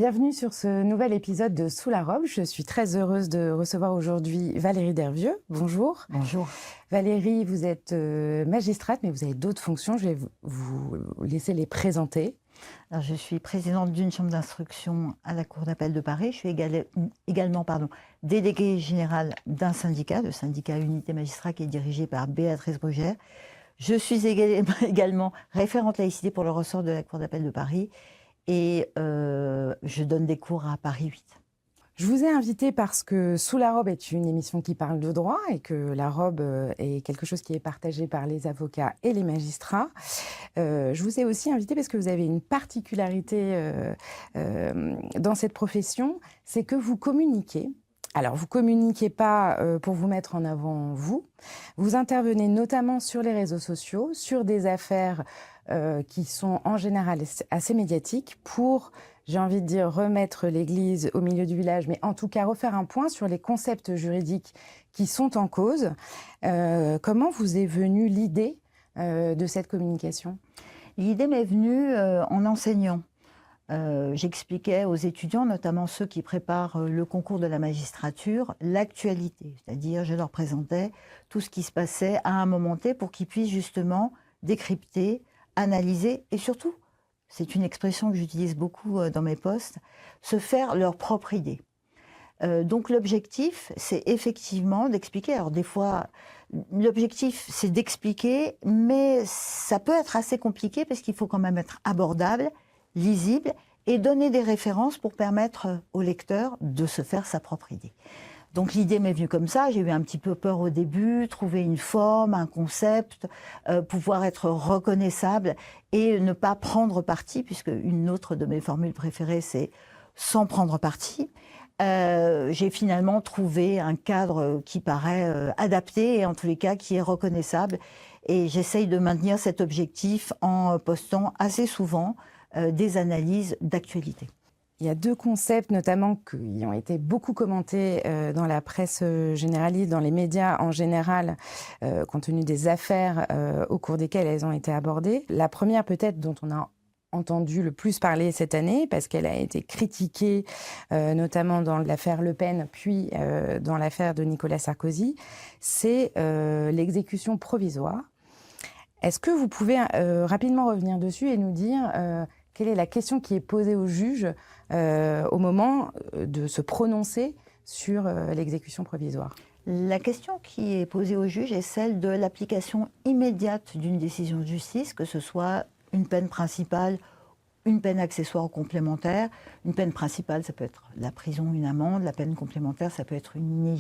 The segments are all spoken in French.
Bienvenue sur ce nouvel épisode de Sous la robe. Je suis très heureuse de recevoir aujourd'hui Valérie Dervieux. Bonjour. Bonjour. Valérie, vous êtes magistrate, mais vous avez d'autres fonctions. Je vais vous laisser les présenter. Alors, je suis présidente d'une chambre d'instruction à la Cour d'appel de Paris. Je suis également déléguée générale d'un syndicat, le syndicat Unité Magistrat, qui est dirigé par Béatrice Brugère. Je suis également référente laïcité pour le ressort de la Cour d'appel de Paris et je donne des cours à Paris 8. Je vous ai invité parce que Sous la robe est une émission qui parle de droit et que la robe est quelque chose qui est partagé par les avocats et les magistrats. Je vous ai aussi invité parce que vous avez une particularité dans cette profession, c'est que vous communiquez. Alors, vous ne communiquez pas pour vous mettre en avant vous. Vous intervenez notamment sur les réseaux sociaux, sur des affaires qui sont en général assez médiatiques pour, j'ai envie de dire, remettre l'église au milieu du village, mais en tout cas refaire un point sur les concepts juridiques qui sont en cause. Comment vous est venue l'idée de cette communication ? L'idée m'est venue en enseignant. J'expliquais aux étudiants, notamment ceux qui préparent le concours de la magistrature, l'actualité. C'est-à-dire, je leur présentais tout ce qui se passait à un moment T pour qu'ils puissent justement décrypter, analyser et surtout, c'est une expression que j'utilise beaucoup dans mes posts, se faire leur propre idée. Donc l'objectif, c'est effectivement d'expliquer. Alors des fois, l'objectif, c'est d'expliquer, mais ça peut être assez compliqué parce qu'il faut quand même être abordable, lisible et donner des références pour permettre au lecteur de se faire sa propre idée. Donc l'idée m'est venue comme ça, j'ai eu un petit peu peur au début, trouver une forme, un concept, pouvoir être reconnaissable et ne pas prendre parti, puisque une autre de mes formules préférées, c'est sans prendre parti. J'ai finalement trouvé un cadre qui paraît adapté et en tous les cas qui est reconnaissable. Et j'essaye de maintenir cet objectif en postant assez souvent des analyses d'actualité. Il y a deux concepts, notamment, qui ont été beaucoup commentés dans la presse généraliste, dans les médias en général, compte tenu des affaires au cours desquelles elles ont été abordées. La première, peut-être, dont on a entendu le plus parler cette année, parce qu'elle a été critiquée, notamment dans l'affaire Le Pen, puis dans l'affaire de Nicolas Sarkozy, c'est l'exécution provisoire. Est-ce que vous pouvez rapidement revenir dessus et nous dire quelle est la question qui est posée au juge au moment de se prononcer sur l'exécution provisoire ? La question qui est posée au juge est celle de l'application immédiate d'une décision de justice, que ce soit une peine principale, une peine accessoire ou complémentaire. Une peine principale, ça peut être la prison, une amende. La peine complémentaire, ça peut être une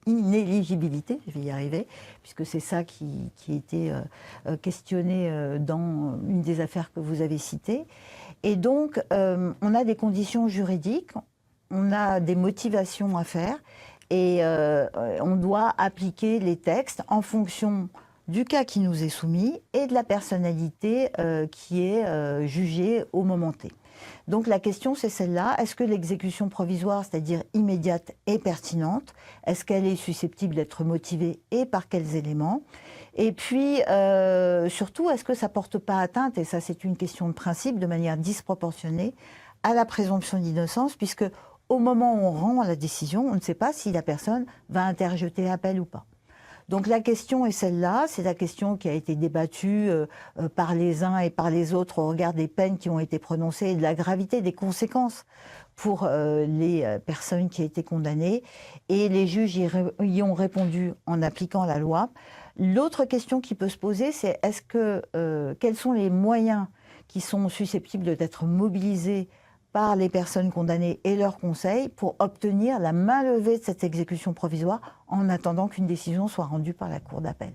inéligibilité, je vais y arriver, puisque c'est ça qui a été questionné dans une des affaires que vous avez citées. Et donc, on a des conditions juridiques, on a des motivations à faire, et on doit appliquer les textes en fonction du cas qui nous est soumis et de la personnalité qui est jugée au moment T. Donc la question c'est celle-là, est-ce que l'exécution provisoire, c'est-à-dire immédiate, est pertinente? Est-ce qu'elle est susceptible d'être motivée et par quels éléments? Et puis surtout, est-ce que ça ne porte pas atteinte, et ça c'est une question de principe, de manière disproportionnée, à la présomption d'innocence, puisque au moment où on rend la décision, on ne sait pas si la personne va interjeter appel ou pas. Donc la question est celle-là, c'est la question qui a été débattue par les uns et par les autres au regard des peines qui ont été prononcées et de la gravité des conséquences pour les personnes qui ont été condamnées. Et les juges y ont répondu en appliquant la loi. L'autre question qui peut se poser, c'est quels sont les moyens qui sont susceptibles d'être mobilisés par les personnes condamnées et leurs conseils pour obtenir la mainlevée de cette exécution provisoire en attendant qu'une décision soit rendue par la Cour d'appel.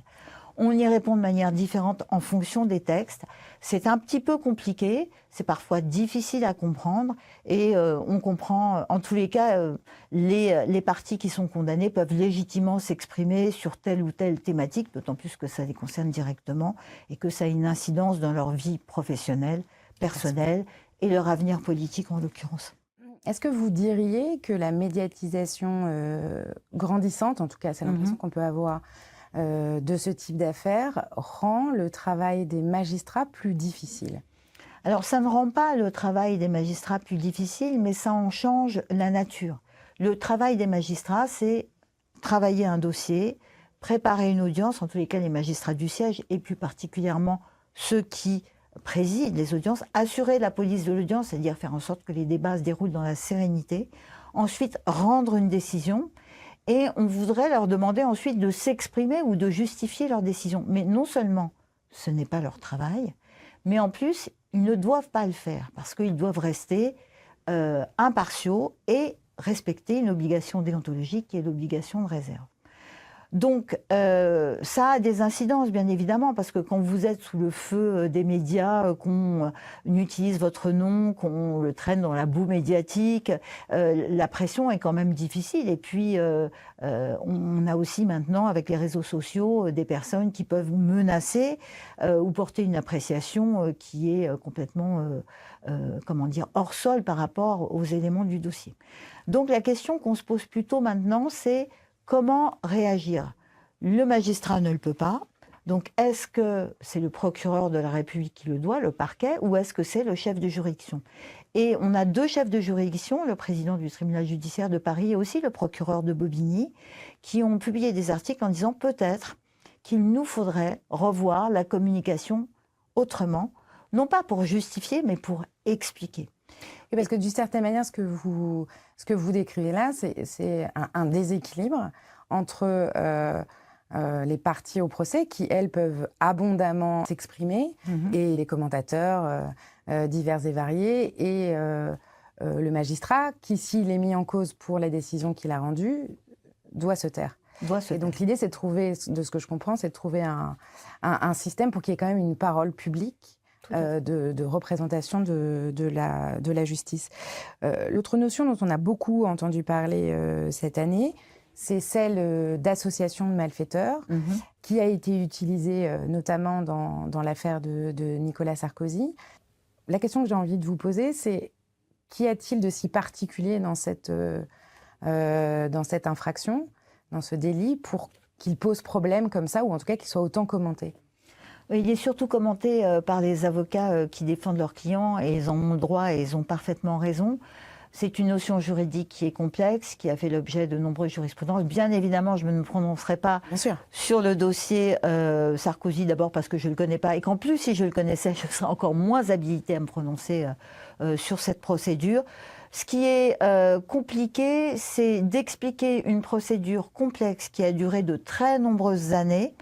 On y répond de manière différente en fonction des textes. C'est un petit peu compliqué, c'est parfois difficile à comprendre et on comprend, en tous les cas, les parties qui sont condamnées peuvent légitimement s'exprimer sur telle ou telle thématique, d'autant plus que ça les concerne directement et que ça a une incidence dans leur vie professionnelle, personnelle, et leur avenir politique en l'occurrence. Est-ce que vous diriez que la médiatisation grandissante, en tout cas c'est l'impression qu'on peut avoir de ce type d'affaires, rend le travail des magistrats plus difficile ? Alors, ça ne rend pas le travail des magistrats plus difficile, mais ça en change la nature. Le travail des magistrats, c'est travailler un dossier, préparer une audience, en tous les cas les magistrats du siège, et plus particulièrement ceux qui président les audiences, assurer la police de l'audience, c'est-à-dire faire en sorte que les débats se déroulent dans la sérénité. Ensuite, rendre une décision. Et on voudrait leur demander ensuite de s'exprimer ou de justifier leur décision. Mais non seulement ce n'est pas leur travail, mais en plus, ils ne doivent pas le faire parce qu'ils doivent rester impartiaux et respecter une obligation déontologique qui est l'obligation de réserve. Donc, ça a des incidences, bien évidemment, parce que quand vous êtes sous le feu des médias, qu'on utilise votre nom, qu'on le traîne dans la boue médiatique, la pression est quand même difficile. Et puis, on a aussi maintenant, avec les réseaux sociaux, des personnes qui peuvent menacer ou porter une appréciation qui est complètement, comment dire, hors sol par rapport aux éléments du dossier. Donc, la question qu'on se pose plutôt maintenant, c'est comment réagir? Le magistrat ne le peut pas. Donc, est-ce que c'est le procureur de la République qui le doit, le parquet, ou est-ce que c'est le chef de juridiction? Et on a deux chefs de juridiction, le président du tribunal judiciaire de Paris et aussi le procureur de Bobigny, qui ont publié des articles en disant peut-être qu'il nous faudrait revoir la communication autrement, non pas pour justifier, mais pour expliquer. Et parce que d'une certaine manière, ce que vous décrivez là, c'est un déséquilibre entre les parties au procès qui, elles, peuvent abondamment s'exprimer, et les commentateurs divers et variés, et le magistrat qui, s'il est mis en cause pour la décision qu'il a rendue, doit se taire. Et donc l'idée, c'est de trouver, de ce que je comprends, c'est de trouver un système pour qu'il y ait quand même une parole publique de représentation de la justice. L'autre notion dont on a beaucoup entendu parler cette année, c'est celle d'association de malfaiteurs, qui a été utilisée notamment dans l'affaire de Nicolas Sarkozy. La question que j'ai envie de vous poser, c'est qu'y a-t-il de si particulier dans cette infraction, dans ce délit, pour qu'il pose problème comme ça, ou en tout cas qu'il soit autant commenté? Il est surtout commenté par les avocats qui défendent leurs clients, et ils en ont le droit et ils ont parfaitement raison. C'est une notion juridique qui est complexe, qui a fait l'objet de nombreuses jurisprudences. Bien évidemment, je ne me prononcerai pas sur le dossier Sarkozy, d'abord parce que je ne le connais pas, et qu'en plus, si je le connaissais, je serais encore moins habilitée à me prononcer sur cette procédure. Ce qui est compliqué, c'est d'expliquer une procédure complexe qui a duré de très nombreuses années,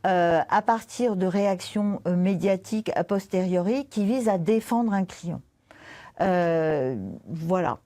à partir de réactions médiatiques a posteriori qui visent à défendre un client. Voilà,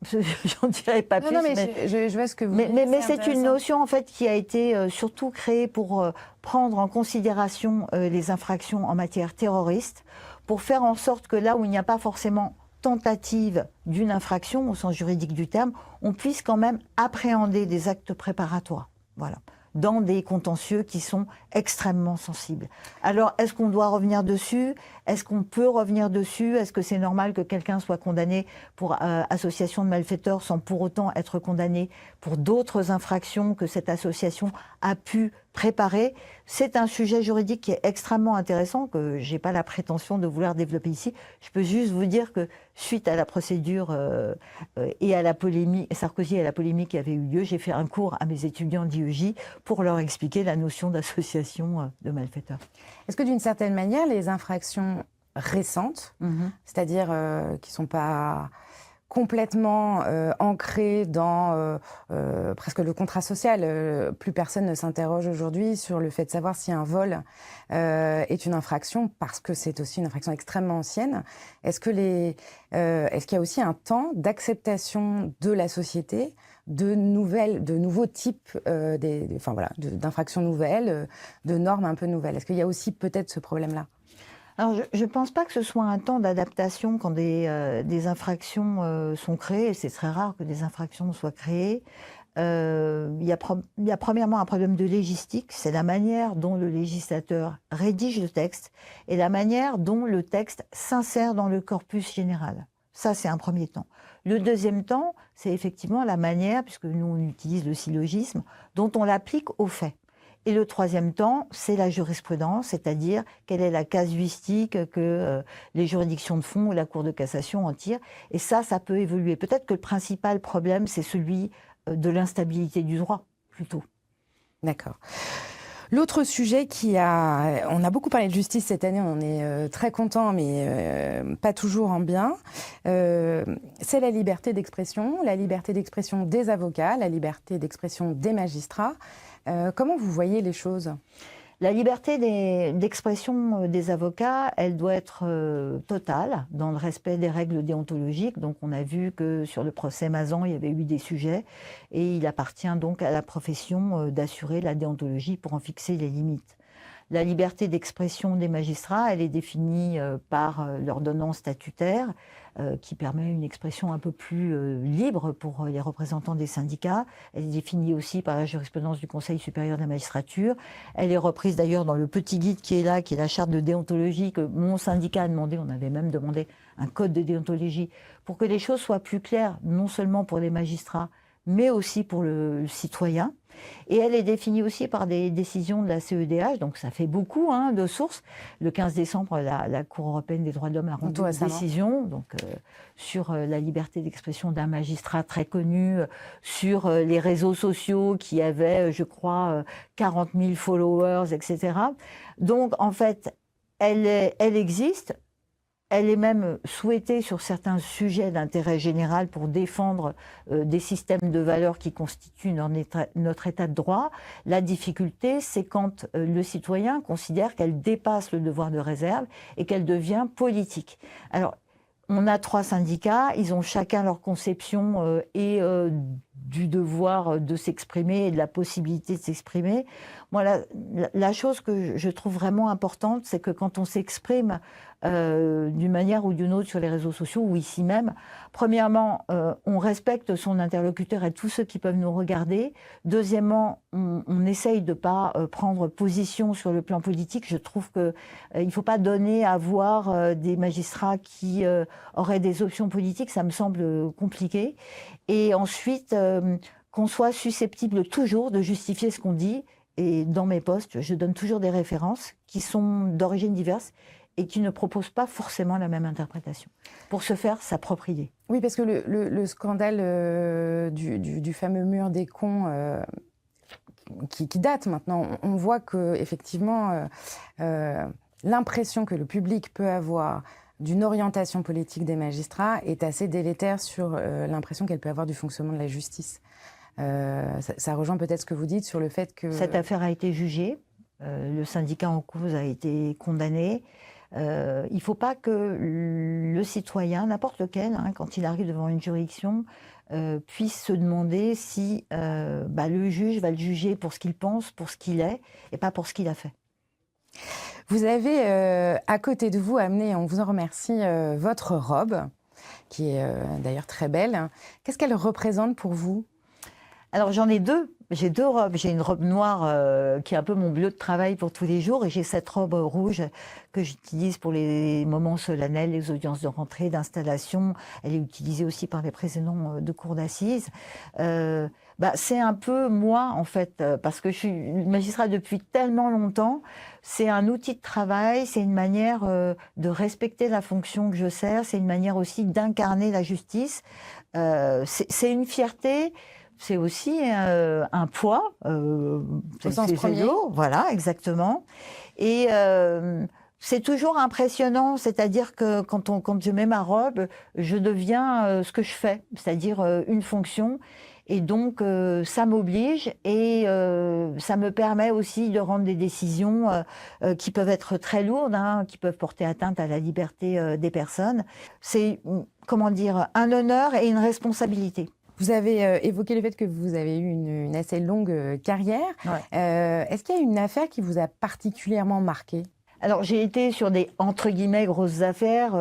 j'en dirai pas plus. Non, mais je vois ce que vous dites. Mais c'est une notion en fait qui a été surtout créée pour prendre en considération les infractions en matière terroriste, pour faire en sorte que là où il n'y a pas forcément tentative d'une infraction au sens juridique du terme, on puisse quand même appréhender des actes préparatoires. Voilà. Dans des contentieux qui sont extrêmement sensibles. Alors, est-ce qu'on doit revenir dessus? Est-ce qu'on peut revenir dessus? Est-ce que c'est normal que quelqu'un soit condamné pour association de malfaiteurs sans pour autant être condamné pour d'autres infractions que cette association a pu préparer? C'est un sujet juridique qui est extrêmement intéressant, que je n'ai pas la prétention de vouloir développer ici. Je peux juste vous dire que suite à la procédure et à la polémique, Sarkozy et à la polémique qui avait eu lieu, j'ai fait un cours à mes étudiants d'IEJ pour leur expliquer la notion d'association de malfaiteurs. Est-ce que d'une certaine manière, les infractions récentes, c'est-à-dire qui ne sont pas complètement ancrées dans presque le contrat social, plus personne ne s'interroge aujourd'hui sur le fait de savoir si un vol est une infraction, parce que c'est aussi une infraction extrêmement ancienne. Est-ce qu'il y a aussi un temps d'acceptation de la société de nouveaux types d'infractions nouvelles, de normes un peu nouvelles? Est-ce qu'il y a aussi peut-être ce problème-là? Alors, je ne pense pas que ce soit un temps d'adaptation quand des infractions sont créées. C'est très rare que des infractions soient créées. Il y a premièrement un problème de légistique. C'est la manière dont le législateur rédige le texte et la manière dont le texte s'insère dans le corpus général. Ça, c'est un premier temps. Le deuxième temps, c'est effectivement la manière, puisque nous on utilise le syllogisme, dont on l'applique aux faits. Et le troisième temps, c'est la jurisprudence, c'est-à-dire quelle est la casuistique que les juridictions de fond ou la Cour de cassation en tirent. Et ça peut évoluer. Peut-être que le principal problème, c'est celui de l'instabilité du droit, plutôt. D'accord. L'autre sujet on a beaucoup parlé de justice cette année, on est très content, mais pas toujours en bien, c'est la liberté d'expression des avocats, la liberté d'expression des magistrats. Comment vous voyez les choses ? La liberté d'expression des avocats, elle doit être totale, dans le respect des règles déontologiques. Donc on a vu que sur le procès Mazan, il y avait eu des sujets, et il appartient donc à la profession d'assurer la déontologie pour en fixer les limites. La liberté d'expression des magistrats, elle est définie par l'ordonnance statutaire qui permet une expression un peu plus libre pour les représentants des syndicats. Elle est définie aussi par la jurisprudence du Conseil supérieur de la magistrature. Elle est reprise d'ailleurs dans le petit guide qui est là, qui est la charte de déontologie que mon syndicat a demandé. On avait même demandé un code de déontologie pour que les choses soient plus claires, non seulement pour les magistrats, mais aussi pour le citoyen. Et elle est définie aussi par des décisions de la CEDH, donc ça fait beaucoup de sources. Le 15 décembre, la Cour européenne des droits de l'homme a rendu une décision sur la liberté d'expression d'un magistrat très connu, sur les réseaux sociaux qui avaient, je crois, 40 000 followers, etc. Donc, en fait, elle existe. Elle est même souhaitée sur certains sujets d'intérêt général pour défendre des systèmes de valeurs qui constituent notre état de droit. La difficulté, c'est quand le citoyen considère qu'elle dépasse le devoir de réserve et qu'elle devient politique. Alors, on a 3 syndicats, ils ont chacun leur conception du devoir de s'exprimer et de la possibilité de s'exprimer. Moi, la chose que je trouve vraiment importante, c'est que quand on s'exprime d'une manière ou d'une autre sur les réseaux sociaux ou ici même, premièrement, on respecte son interlocuteur et tous ceux qui peuvent nous regarder. Deuxièmement, on essaye de ne pas prendre position sur le plan politique. Je trouve qu'il ne faut pas donner à voir des magistrats qui auraient des options politiques. Ça me semble compliqué. Et ensuite, qu'on soit susceptible toujours de justifier ce qu'on dit. Et dans mes posts, je donne toujours des références qui sont d'origine diverse et qui ne proposent pas forcément la même interprétation, pour se faire s'approprier. Oui, parce que le scandale du fameux mur des cons, qui date maintenant, on voit qu'effectivement, l'impression que le public peut avoir d'une orientation politique des magistrats est assez délétère sur l'impression qu'elle peut avoir du fonctionnement de la justice. Ça rejoint peut-être ce que vous dites sur le fait que... Cette affaire a été jugée, le syndicat en cause a été condamné. Il ne faut pas que le citoyen, n'importe lequel, quand il arrive devant une juridiction, puisse se demander si le juge va le juger pour ce qu'il pense, pour ce qu'il est, et pas pour ce qu'il a fait. Vous avez à côté de vous amené, on vous en remercie, votre robe, qui est d'ailleurs très belle. Qu'est-ce qu'elle représente pour vous ? Alors j'en ai 2. J'ai 2 robes. J'ai une robe noire qui est un peu mon bleu de travail pour tous les jours, et j'ai cette robe rouge que j'utilise pour les moments solennels, les audiences de rentrée, d'installation. Elle est utilisée aussi par les présidents de cour d'assises. C'est un peu moi, en fait, parce que je suis magistrat depuis tellement longtemps. C'est un outil de travail, c'est une manière de respecter la fonction que je sers, c'est une manière aussi d'incarner la justice. C'est une fierté. C'est aussi un poids, au sens premier. Voilà, exactement. Et c'est toujours impressionnant, c'est-à-dire que quand je mets ma robe, je deviens ce que je fais, c'est-à-dire une fonction. Et donc, ça m'oblige et ça me permet aussi de rendre des décisions qui peuvent être très lourdes, qui peuvent porter atteinte à la liberté des personnes. C'est, un honneur et une responsabilité. Vous avez évoqué le fait que vous avez eu une assez longue carrière. Ouais. Est-ce qu'il y a une affaire qui vous a particulièrement marqué ? Alors, j'ai été sur des, entre guillemets, grosses affaires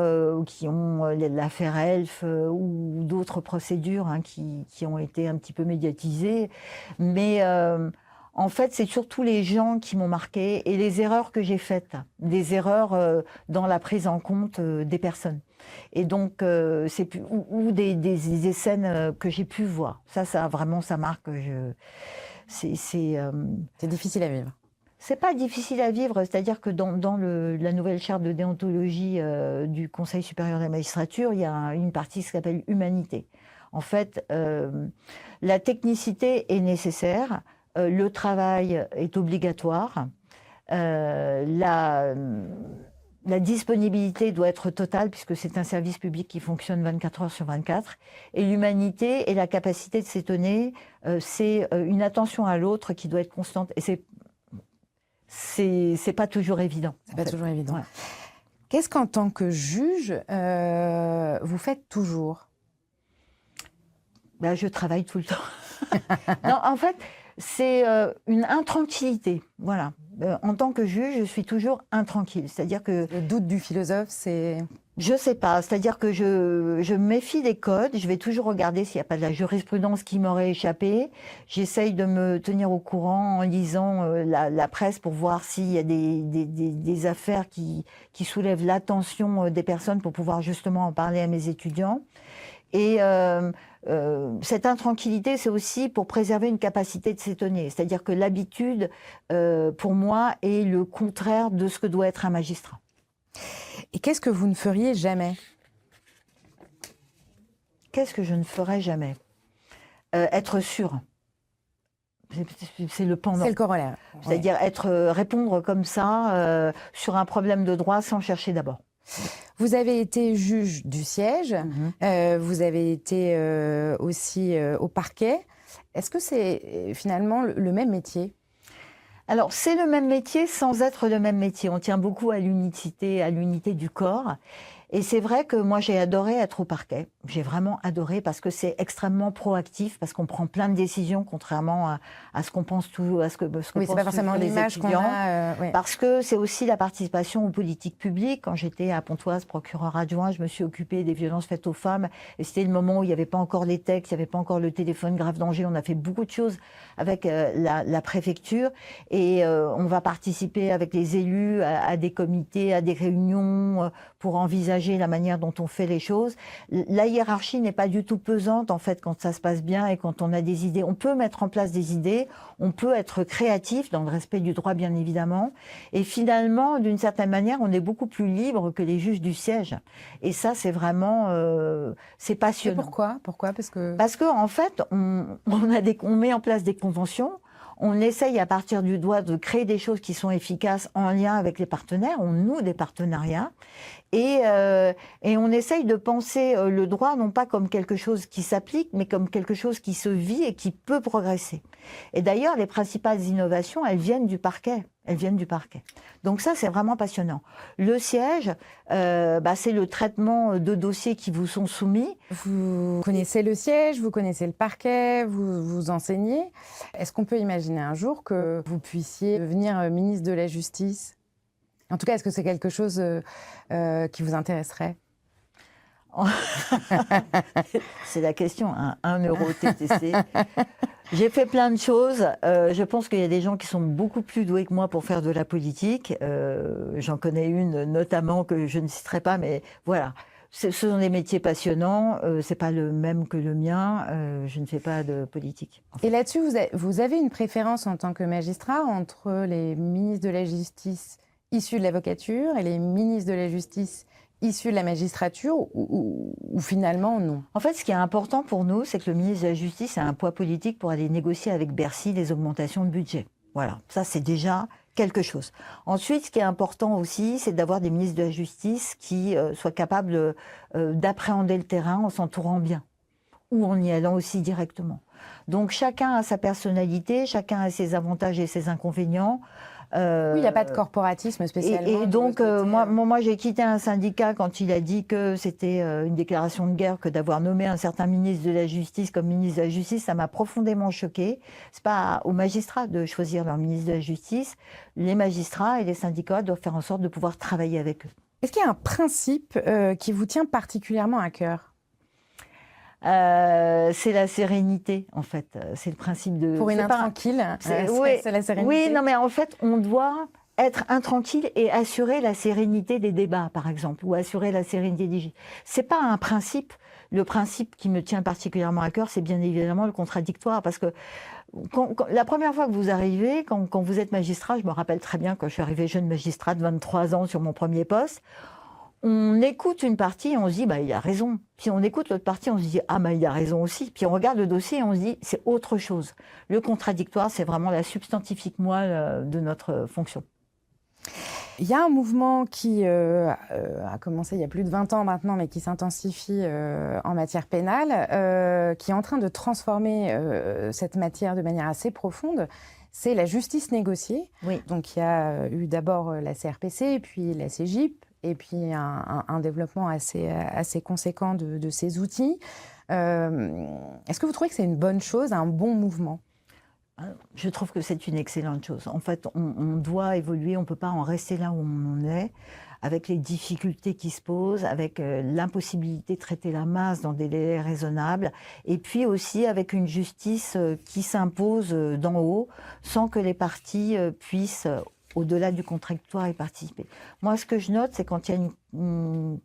qui ont l'affaire Elf ou d'autres procédures qui ont été un petit peu médiatisées. Mais en fait, c'est surtout les gens qui m'ont marqué et les erreurs que j'ai faites. Des erreurs dans la prise en compte des personnes. Et donc, ou des scènes que j'ai pu voir. Ça vraiment, ça marque. C'est difficile à vivre. C'est pas difficile à vivre, c'est-à-dire que dans la nouvelle charte de déontologie du Conseil supérieur de la magistrature, il y a une partie qui s'appelle humanité. En fait, la technicité est nécessaire, le travail est obligatoire, la disponibilité doit être totale puisque c'est un service public qui fonctionne 24 heures sur 24. Et l'humanité et la capacité de s'étonner, c'est une attention à l'autre qui doit être constante. Et c'est pas toujours évident. C'est pas toujours évident. Ouais. Qu'est-ce qu'en tant que juge, vous faites toujours? Ben, je travaille tout le temps. Non, en fait, c'est une intranquillité. Voilà. En tant que juge, je suis toujours intranquille. C'est-à-dire que... Le doute du philosophe, c'est... Je sais pas. C'est-à-dire que je me méfie des codes. Je vais toujours regarder s'il n'y a pas de la jurisprudence qui m'aurait échappé. J'essaye de me tenir au courant en lisant la presse pour voir s'il y a des affaires qui soulèvent l'attention des personnes pour pouvoir justement en parler à mes étudiants. Et cette intranquillité, c'est aussi pour préserver une capacité de s'étonner. C'est-à-dire que l'habitude, pour moi, est le contraire de ce que doit être un magistrat. Et qu'est-ce que vous ne feriez jamais? Qu'est-ce que je ne ferais jamais? Être sûr. C'est le pendant. C'est le corollaire. C'est-à-dire répondre comme ça sur un problème de droit sans chercher d'abord. Vous avez été juge du siège, vous avez été aussi au parquet. Est-ce que c'est finalement le même métier? Alors, c'est le même métier sans être le même métier. On tient beaucoup à l'unité du corps. Et c'est vrai que moi, j'ai adoré être au parquet. J'ai vraiment adoré parce que c'est extrêmement proactif, parce qu'on prend plein de décisions, contrairement à ce qu'on pense tout, à ce que oui, c'est pas forcément l'image qu'on a. Ouais. Parce que c'est aussi la participation aux politiques publiques. Quand j'étais à Pontoise, procureur adjoint, je me suis occupée des violences faites aux femmes. Et c'était le moment où il n'y avait pas encore les textes, il n'y avait pas encore le téléphone grave danger. On a fait beaucoup de choses avec la préfecture. Et on va participer avec les élus à des comités, à des réunions pour envisager la manière dont on fait les choses. La hiérarchie n'est pas du tout pesante en fait quand ça se passe bien et quand on a des idées. On peut mettre en place des idées, on peut être créatif dans le respect du droit bien évidemment. Et finalement, d'une certaine manière, on est beaucoup plus libre que les juges du siège. Et ça, c'est vraiment, c'est passionnant. Et pourquoi? Parce que en fait, on met en place des conventions. On essaye à partir du droit de créer des choses qui sont efficaces en lien avec les partenaires. On noue des partenariats et on essaye de penser le droit non pas comme quelque chose qui s'applique, mais comme quelque chose qui se vit et qui peut progresser. Et d'ailleurs, les principales innovations, elles viennent du parquet. Donc ça, c'est vraiment passionnant. Le siège, c'est le traitement de dossiers qui vous sont soumis. Vous connaissez le siège, vous connaissez le parquet, vous enseignez. Est-ce qu'on peut imaginer un jour que vous puissiez devenir ministre de la Justice? En tout cas, est-ce que c'est quelque chose qui vous intéresserait? C'est la question, hein. 1 euro TTC. J'ai fait plein de choses. Je pense qu'il y a des gens qui sont beaucoup plus doués que moi pour faire de la politique. J'en connais une notamment que je ne citerai pas, mais voilà. Ce sont des métiers passionnants. C'est pas le même que le mien. Je ne fais pas de politique. En fait. Et là-dessus, vous avez une préférence en tant que magistrat entre les ministres de la Justice issus de l'avocature et les ministres de la Justice issus de la magistrature ou finalement non? En fait, ce qui est important pour nous, c'est que le ministre de la Justice a un poids politique pour aller négocier avec Bercy les augmentations de budget. Voilà, ça c'est déjà quelque chose. Ensuite, ce qui est important aussi, c'est d'avoir des ministres de la Justice qui soient capables d'appréhender le terrain en s'entourant bien ou en y allant aussi directement. Donc chacun a sa personnalité, chacun a ses avantages et ses inconvénients. Oui, il n'y a pas de corporatisme spécialement. Et donc, moi, j'ai quitté un syndicat quand il a dit que c'était une déclaration de guerre que d'avoir nommé un certain ministre de la Justice comme ministre de la Justice. Ça m'a profondément choquée. C'est pas aux magistrats de choisir leur ministre de la Justice. Les magistrats et les syndicats doivent faire en sorte de pouvoir travailler avec eux. Est-ce qu'il y a un principe qui vous tient particulièrement à cœur? C'est la sérénité, en fait. C'est le principe de... Pour une intranquille, c'est la sérénité. Oui, non, mais en fait, on doit être intranquille et assurer la sérénité des débats, par exemple, ou assurer la sérénité des... C'est pas un principe, le principe qui me tient particulièrement à cœur, c'est bien évidemment le contradictoire, parce que la première fois que vous arrivez, quand vous êtes magistrat, je me rappelle très bien quand je suis arrivée jeune magistrat de 23 ans sur mon premier poste, on écoute une partie et on se dit, bah, il a raison. Puis on écoute l'autre partie, on se dit, ah, bah, il a raison aussi. Puis on regarde le dossier et on se dit, c'est autre chose. Le contradictoire, c'est vraiment la substantifique moelle de notre fonction. Il y a un mouvement qui a commencé il y a plus de 20 ans maintenant, mais qui s'intensifie en matière pénale, qui est en train de transformer cette matière de manière assez profonde. C'est la justice négociée. Oui. Donc il y a eu d'abord la CRPC, puis la CJIP, et puis un développement assez conséquent de ces outils. Est-ce que vous trouvez que c'est une bonne chose, un bon mouvement ? Je trouve que c'est une excellente chose. En fait, on doit évoluer, on ne peut pas en rester là où on en est, avec les difficultés qui se posent, avec l'impossibilité de traiter la masse dans des délais raisonnables, et puis aussi avec une justice qui s'impose d'en haut, sans que les parties puissent, au-delà du contradictoire, y participer. Moi, ce que je note, c'est quand il y a une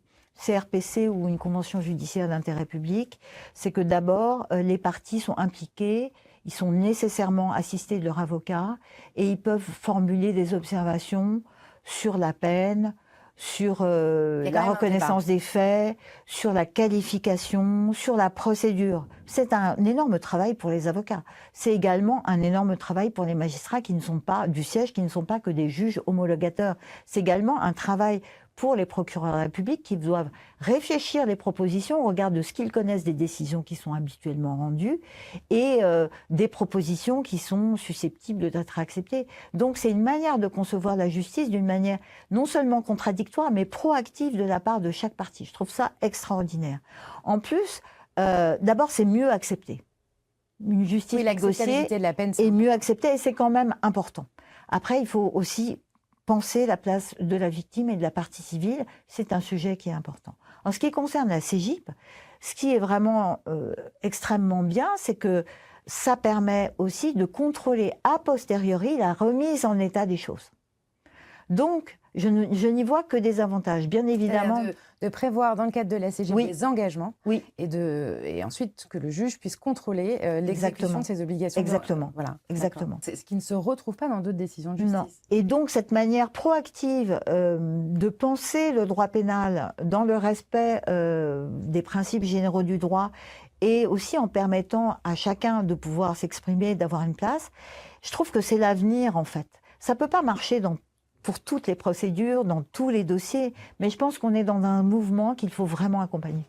CRPC ou une convention judiciaire d'intérêt public, c'est que d'abord, les parties sont impliquées, ils sont nécessairement assistés de leur avocat et ils peuvent formuler des observations sur la peine, sur la reconnaissance des faits, sur la qualification, sur la procédure. C'est un énorme travail pour les avocats. C'est également un énorme travail pour les magistrats qui ne sont pas du siège, qui ne sont pas que des juges homologateurs. C'est également un travail pour les procureurs de la République qui doivent réfléchir les propositions au regard de ce qu'ils connaissent des décisions qui sont habituellement rendues et des propositions qui sont susceptibles d'être acceptées. Donc c'est une manière de concevoir la justice d'une manière non seulement contradictoire mais proactive de la part de chaque partie. Je trouve ça extraordinaire. En plus, d'abord c'est mieux accepté. Une justice négociée de la peine, est mieux acceptée et c'est quand même important. Après, il faut aussi penser la place de la victime et de la partie civile, c'est un sujet qui est important. En ce qui concerne la CJIP, ce qui est vraiment extrêmement bien, c'est que ça permet aussi de contrôler a posteriori la remise en état des choses. Donc, je n'y vois que des avantages, bien évidemment. De prévoir dans le cadre de la CJIP des engagements et ensuite que le juge puisse contrôler l'exécution de ses obligations. Exactement. Voilà. Exactement. C'est ce qui ne se retrouve pas dans d'autres décisions de justice. Non. Et donc cette manière proactive de penser le droit pénal dans le respect des principes généraux du droit et aussi en permettant à chacun de pouvoir s'exprimer, d'avoir une place, je trouve que c'est l'avenir en fait. Ça ne peut pas marcher pour toutes les procédures, dans tous les dossiers, mais je pense qu'on est dans un mouvement qu'il faut vraiment accompagner.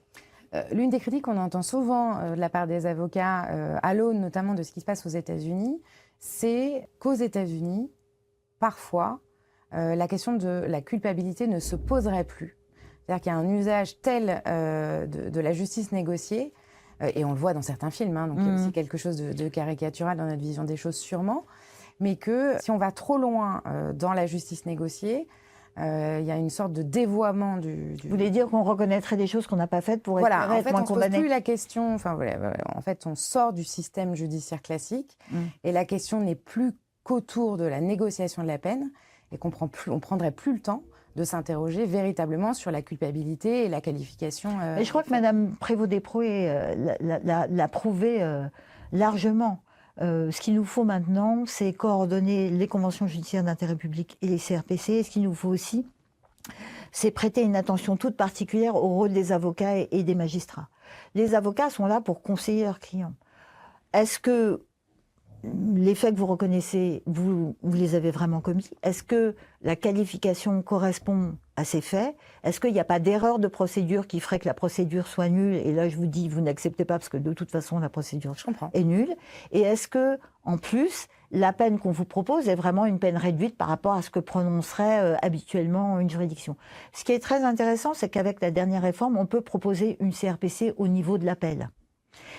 L'une des critiques qu'on entend souvent de la part des avocats, à l'aune notamment de ce qui se passe aux États-Unis, c'est qu'aux États-Unis, parfois, la question de la culpabilité ne se poserait plus. C'est-à-dire qu'il y a un usage tel de la justice négociée, et on le voit dans certains films, hein, donc il y a aussi quelque chose de caricatural dans notre vision des choses sûrement, mais que si on va trop loin dans la justice négociée, il y a une sorte de dévoiement du... Vous voulez dire qu'on reconnaîtrait des choses qu'on n'a pas faites pour être moins condamné ? En fait, on ne se pose plus la question... en fait, on sort du système judiciaire classique et la question n'est plus qu'autour de la négociation de la peine et qu'on prendrait plus le temps de s'interroger véritablement sur la culpabilité et la qualification. Et je crois que Mme Prévost-Desprouet l'a prouvé largement. Ce qu'il nous faut maintenant, c'est coordonner les conventions judiciaires d'intérêt public et les CRPC. Et ce qu'il nous faut aussi, c'est prêter une attention toute particulière au rôle des avocats et des magistrats. Les avocats sont là pour conseiller leurs clients. Est-ce que les faits que vous reconnaissez, vous les avez vraiment commis? Est-ce que la qualification correspond à ces faits? Est-ce qu'il n'y a pas d'erreur de procédure qui ferait que la procédure soit nulle? Et là, je vous dis, vous n'acceptez pas parce que de toute façon, la procédure est nulle. Et est-ce que, en plus, la peine qu'on vous propose est vraiment une peine réduite par rapport à ce que prononcerait habituellement une juridiction? Ce qui est très intéressant, c'est qu'avec la dernière réforme, on peut proposer une CRPC au niveau de l'appel.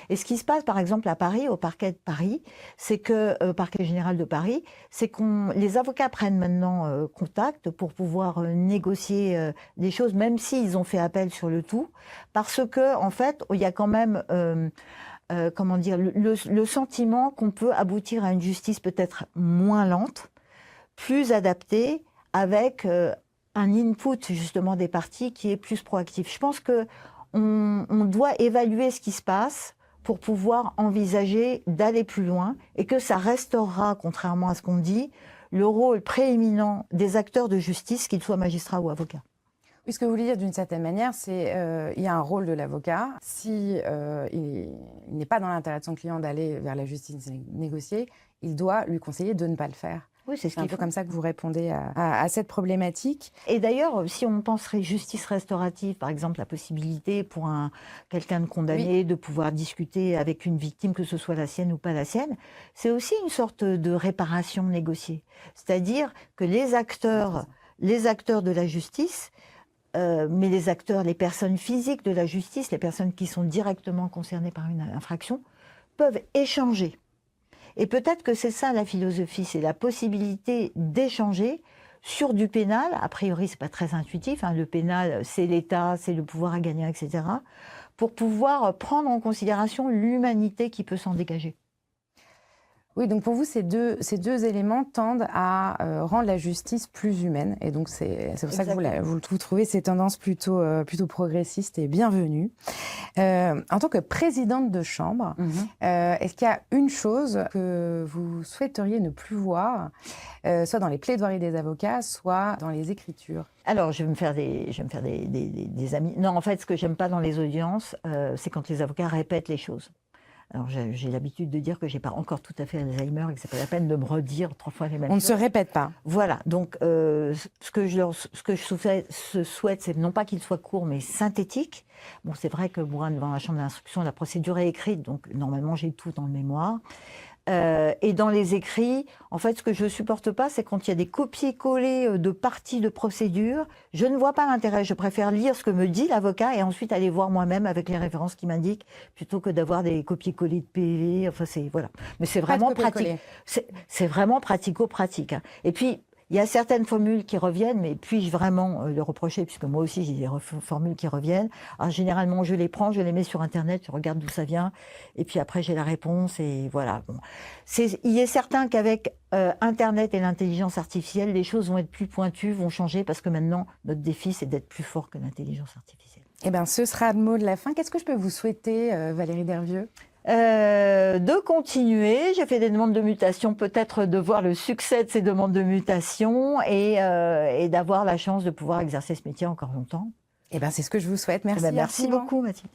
Et ce qui se passe, par exemple, à Paris, au parquet de Paris, c'est que, parquet général de Paris, c'est les avocats prennent maintenant contact pour pouvoir négocier des choses, même s'ils ont fait appel sur le tout, parce que, en fait, il y a quand même, comment dire, le sentiment qu'on peut aboutir à une justice peut-être moins lente, plus adaptée, avec un input justement des parties qui est plus proactif. Je pense que on doit évaluer ce qui se passe pour pouvoir envisager d'aller plus loin et que ça restaurera, contrairement à ce qu'on dit, le rôle prééminent des acteurs de justice, qu'ils soient magistrats ou avocats. Oui, ce que vous voulez dire d'une certaine manière, c'est il y a un rôle de l'avocat. Si il n'est pas dans l'intérêt de son client d'aller vers la justice négocier, il doit lui conseiller de ne pas le faire. Oui, C'est un peu comme ça que vous répondez à cette problématique. Et d'ailleurs, si on penserait justice restaurative, par exemple, la possibilité pour quelqu'un de condamné de pouvoir discuter avec une victime, que ce soit la sienne ou pas la sienne, c'est aussi une sorte de réparation négociée. C'est-à-dire que les acteurs de la justice, mais les personnes physiques de la justice, les personnes qui sont directement concernées par une infraction, peuvent échanger. Et peut-être que c'est ça la philosophie, c'est la possibilité d'échanger sur du pénal. A priori, c'est pas très intuitif, hein, le pénal, c'est l'État, c'est le pouvoir à gagner, etc. Pour pouvoir prendre en considération l'humanité qui peut s'en dégager. Oui, donc pour vous, ces deux éléments tendent à rendre la justice plus humaine. Et donc, c'est pour ça que vous trouvez ces tendances plutôt progressistes et bienvenues. En tant que présidente de chambre, est-ce qu'il y a une chose que vous souhaiteriez ne plus voir, soit dans les plaidoiries des avocats, soit dans les écritures? Alors, je vais me faire des amis. Non, en fait, ce que j'aime pas dans les audiences, c'est quand les avocats répètent les choses. Alors, j'ai l'habitude de dire que j'ai pas encore tout à fait Alzheimer et que c'est pas la peine de me redire 3 fois les mêmes choses. On ne se répète pas. Voilà. Donc, ce que je souhaite, c'est non pas qu'il soit court, mais synthétique. Bon, c'est vrai que moi, devant la chambre d'instruction, la procédure est écrite, donc normalement, j'ai tout dans le mémoire. Et dans les écrits, en fait, ce que je ne supporte pas, c'est quand il y a des copier-coller de parties de procédure. Je ne vois pas l'intérêt. Je préfère lire ce que me dit l'avocat et ensuite aller voir moi-même avec les références qu'il m'indique, plutôt que d'avoir des copier-coller de PV. Enfin, voilà. Mais c'est vraiment pratique. C'est vraiment pratico-pratique. Hein. Et puis, il y a certaines formules qui reviennent, mais puis-je vraiment le reprocher, puisque moi aussi j'ai des formules qui reviennent. Alors, généralement, je les prends, je les mets sur Internet, je regarde d'où ça vient, et puis après j'ai la réponse, et voilà. Bon. Il est certain qu'avec Internet et l'intelligence artificielle, les choses vont être plus pointues, vont changer, parce que maintenant, notre défi, c'est d'être plus fort que l'intelligence artificielle. Eh bien, ce sera le mot de la fin. Qu'est-ce que je peux vous souhaiter, Valérie Dervieux ? De continuer. J'ai fait des demandes de mutation, peut-être de voir le succès de ces demandes de mutation et d'avoir la chance de pouvoir exercer ce métier encore longtemps. Eh bien, c'est ce que je vous souhaite. Merci. Merci beaucoup, Mathilde.